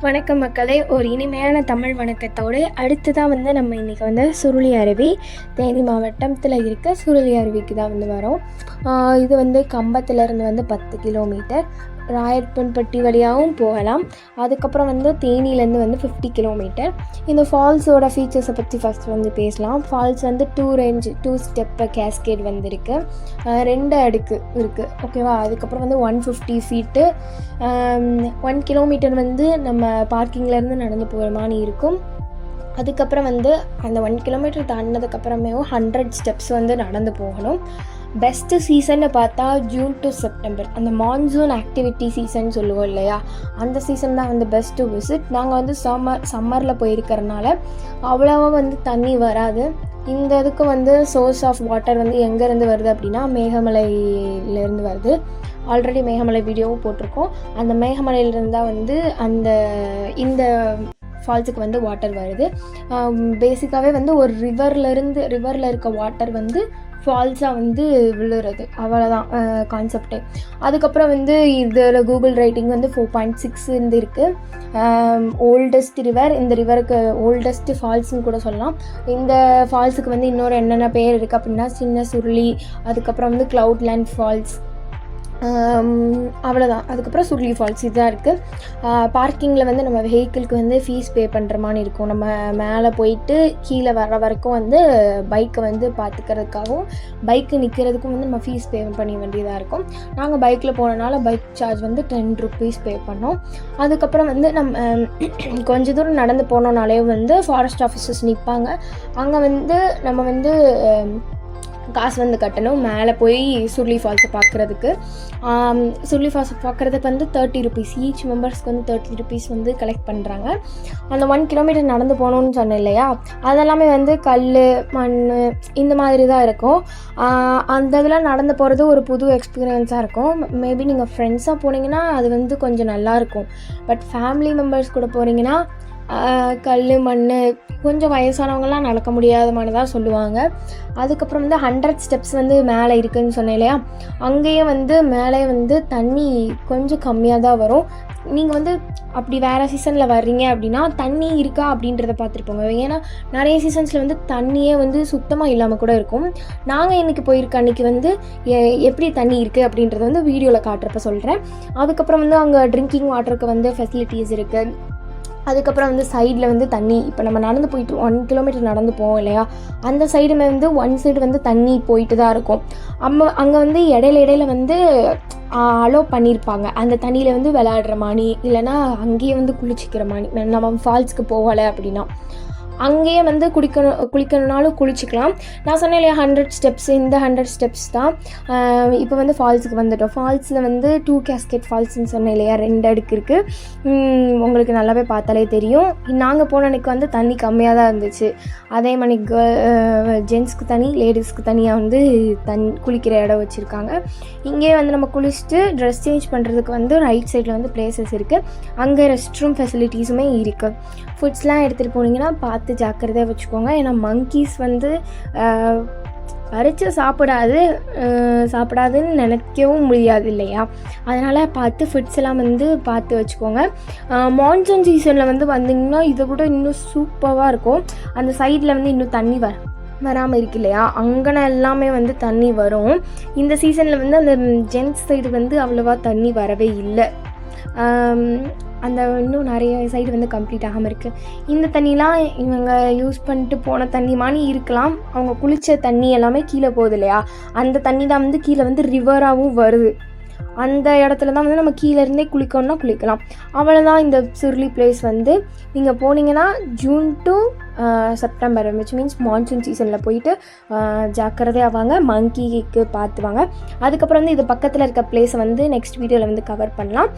வணக்கம் மக்களே, ஒரு இனிமையான தமிழ் வணக்கத்தோடு அடுத்ததாக நம்ம இன்றைக்கி சுருளி அருவி தேனி மாவட்டத்தில் இருக்க சுருளி அருவிக்கு தான் வரோம். இது கம்பத்துலேருந்து 10 கிலோமீட்டர், ராயப்பன்பட்டி வழியாகவும் போகலாம். அதுக்கப்புறம் தேனியிலேருந்து 50 கிலோமீட்டர். இந்த ஃபால்ஸோட ஃபீச்சர்ஸை பற்றி ஃபஸ்ட் பேசலாம். ஃபால்ஸ் 2 ஸ்டெப்பு கேஸ்கேட் இருக்குது, 2 அடுக்கு இருக்குது, ஓகேவா. அதுக்கப்புறம் 150 ஃபீட்டு, 1 கிலோமீட்டர் நம்ம பார்க்கிங்லேருந்து நடந்து போகிற மாதிரி இருக்கும். அதுக்கப்புறம் அந்த 1 கிலோமீட்டர் தாண்டினதுக்கப்புறமே 100 ஸ்டெப்ஸ் நடந்து போகணும். பெஸ்ட்டு சீசன்னு பார்த்தா ஜூன் டு செப்டம்பர், அந்த மான்சூன் ஆக்டிவிட்டி சீசன் சொல்லுவோம் இல்லையா, அந்த சீசன் தான் பெஸ்ட்டு விசிட். நாங்கள் சம்மரில் போயிருக்கிறனால அவ்வளோவா தண்ணி வராது. இந்த இதுக்கு சோர்ஸ் ஆஃப் வாட்டர் எங்கேருந்து வருது அப்படின்னா மேகமலையிலேருந்து வருது. ஆல்ரெடி மேகமலை வீடியோவும் போட்டிருக்கோம். அந்த மேகமலையிலேருந்து தான் இந்த ஃபால்ஸுக்கு வாட்டர் வருது. பேசிக்காகவே ஒரு ரிவரில் இருக்க வாட்டர் ஃபால்ஸாக விழுறது, அவ்வளோதான் கான்செப்டே. அதுக்கப்புறம் இதில் கூகுள் ரேட்டிங் 4.6 இருக்குது. ஓல்டஸ்ட் ரிவர், இந்த ரிவருக்கு ஓல்டஸ்ட் ஃபால்ஸ்னு கூட சொல்லலாம். இந்த ஃபால்ஸுக்கு இன்னொரு என்னென்ன பேர் இருக்குது அப்படின்னா சின்ன சுருளி, அதுக்கப்புறம் க்ளவுட்லேண்ட் ஃபால்ஸ், அவ்வளோதான். அதுக்கப்புறம் சுருளி ஃபால்ஸ் இதுதான் இருக்குது. பார்க்கிங்கில் நம்ம வெஹிக்கிளுக்கு ஃபீஸ் பே பண்ணுற மாதிரி இருக்கும். நம்ம மேலே போயிட்டு கீழே வர வரைக்கும் பைக்கை பார்த்துக்கிறதுக்காகவும் பைக்கு நிற்கிறதுக்கும் நம்ம ஃபீஸ் பே பண்ண வேண்டியதாக இருக்கும். நாங்கள் பைக்கில் போனனால பைக் சார்ஜ் 10 rupees பே பண்ணோம். அதுக்கப்புறம் நம்ம கொஞ்சம் தூரம் நடந்து போனோனாலே ஃபாரஸ்ட் ஆஃபீஸர்ஸ் நிற்பாங்க. அங்கே நம்ம காசு கட்டணும் மேலே போய் சுருளி ஃபால்ஸை பார்க்குறதுக்கு. சுருளி ஃபால்ஸை பார்க்குறதுக்கு 30 rupees, ஈச் மெம்பர்ஸ்க்கு 30 rupees கலெக்ட் பண்ணுறாங்க. அந்த 1 கிலோமீட்டர் நடந்து போகணுன்னு சொன்னேன் இல்லையா, அதெல்லாமே கல், மண் இந்த மாதிரி தான் இருக்கும். அந்த இதெல்லாம் நடந்து போகிறது ஒரு புது எக்ஸ்பீரியன்ஸாக இருக்கும். மேபி நீங்கள் ஃப்ரெண்ட்ஸாக போனீங்கன்னா அது கொஞ்சம் நல்லாயிருக்கும். பட் ஃபேமிலி மெம்பர்ஸ் கூட போகிறீங்கன்னா கல், மண், கொஞ்சம் வயசானவங்களாம் நடக்க முடியாதமானதாக சொல்லுவாங்க. அதுக்கப்புறம் 100 ஸ்டெப்ஸ் மேலே இருக்குதுன்னு சொன்னேன் இல்லையா, அங்கேயே மேலே தண்ணி கொஞ்சம் கம்மியாக தான் வரும். நீங்கள் அப்படி வேறு சீசனில் வர்றீங்க அப்படின்னா தண்ணி இருக்கா அப்படின்றத பார்த்துருப்போங்க. ஏன்னா நிறைய சீசன்ஸில் தண்ணியே சுத்தமாக இல்லாமல் கூட இருக்கும். நாங்கள் இன்றைக்கி போயிருக்க அன்றைக்கி எப்படி தண்ணி இருக்குது அப்படின்றத வீடியோவில் காட்டுறப்ப சொல்கிறேன். அதுக்கப்புறம் அங்கே ட்ரிங்கிங் வாட்டருக்கு ஃபெசிலிட்டிஸ் இருக்குது. அதுக்கப்புறம் சைடில் தண்ணி, இப்போ நம்ம நடந்து போயிட்டு 1 கிலோமீட்டர் நடந்து போவோம் இல்லையா, அந்த சைடுமே 1 சைடு தண்ணி போயிட்டு தான் இருக்கும். அங்கே இடையில அலோவ் பண்ணியிருப்பாங்க அந்த தண்ணியில் விளையாடுற மாதிரி, இல்லைனா அங்கேயே குளிச்சிக்கிற மாதிரி. நம்ம ஃபால்ஸ்க்கு போகலை அப்படின்னா அங்கேயே குளிக்கணுன்னாலும் குளிச்சிக்கலாம். நான் சொன்னேன் இல்லையா 100 ஸ்டெப்ஸ், இந்த 100 ஸ்டெப்ஸ் தான். இப்போ ஃபால்ஸுக்கு வந்துட்டோம். ஃபால்ஸில் 2 கேஸ்கேட் ஃபால்ஸ்ன்னு சொன்னேன் இல்லையா, 2 அடுக்கு இருக்குது. உங்களுக்கு நல்லாவே பார்த்தாலே தெரியும். நாங்கள் போன அன்றைக்கி தண்ணி கம்மியாக தான் இருந்துச்சு. அதே மாதிரி ஜென்ஸ்க்கு தனி, லேடிஸ்க்கு தனியாக குளிக்கிற இடம் வச்சுருக்காங்க. இங்கேயே நம்ம குளிச்சுட்டு ட்ரெஸ் சேஞ்ச் பண்ணுறதுக்கு ரைட் சைடில் பிளேசஸ் இருக்குது. அங்கே ரெஸ்ட் ரூம் ஃபெசிலிட்டிஸுமே இருக்குது. ஃபுட்ஸ்லாம் எடுத்துகிட்டு போனீங்கன்னா பார்த்து ஜாக்கிரதையாக வச்சுக்கோங்க. ஏன்னா மங்கீஸ் பறித்து சாப்பிடாதுன்னு நினைக்கவும் முடியாது இல்லையா, அதனால் பார்த்து ஃபுட்ஸ் எல்லாம் பார்த்து வச்சுக்கோங்க. மான்சூன் சீசனில் வந்தீங்கன்னா இதை விட இன்னும் சூப்பராக இருக்கும். அந்த சைடில் இன்னும் தண்ணி வராமல் இருக்கு இல்லையா, அங்கன எல்லாமே தண்ணி வரும். இந்த சீசனில் அந்த ஜென்ஸ் சைடு அவ்வளோவா தண்ணி வரவே இல்லை. அந்த இன்னும் நிறைய சைடு கம்ப்ளீட் ஆகாமல் இருக்குது. இந்த தண்ணிலாம் இவங்க யூஸ் பண்ணிட்டு போன தண்ணி மாதிரி இருக்கலாம். அவங்க குளித்த தண்ணி எல்லாமே கீழே போகுது இல்லையா, அந்த தண்ணி தான் கீழே ரிவராகவும் வருது. அந்த இடத்துல தான் நம்ம கீழேருந்தே குளிக்கணும்னா குளிக்கலாம். அவ்வளோதான் இந்த சுருளி பிளேஸ். நீங்கள் போனீங்கன்னா June to September, which means monsoon சீசனில் போயிட்டு ஜாக்கிரதையாக வாங்க, மங்கிக்கு பார்த்துவாங்க. அதுக்கப்புறம் இது பக்கத்தில் இருக்க பிளேஸை நெக்ஸ்ட் வீடியோவில் கவர் பண்ணலாம்.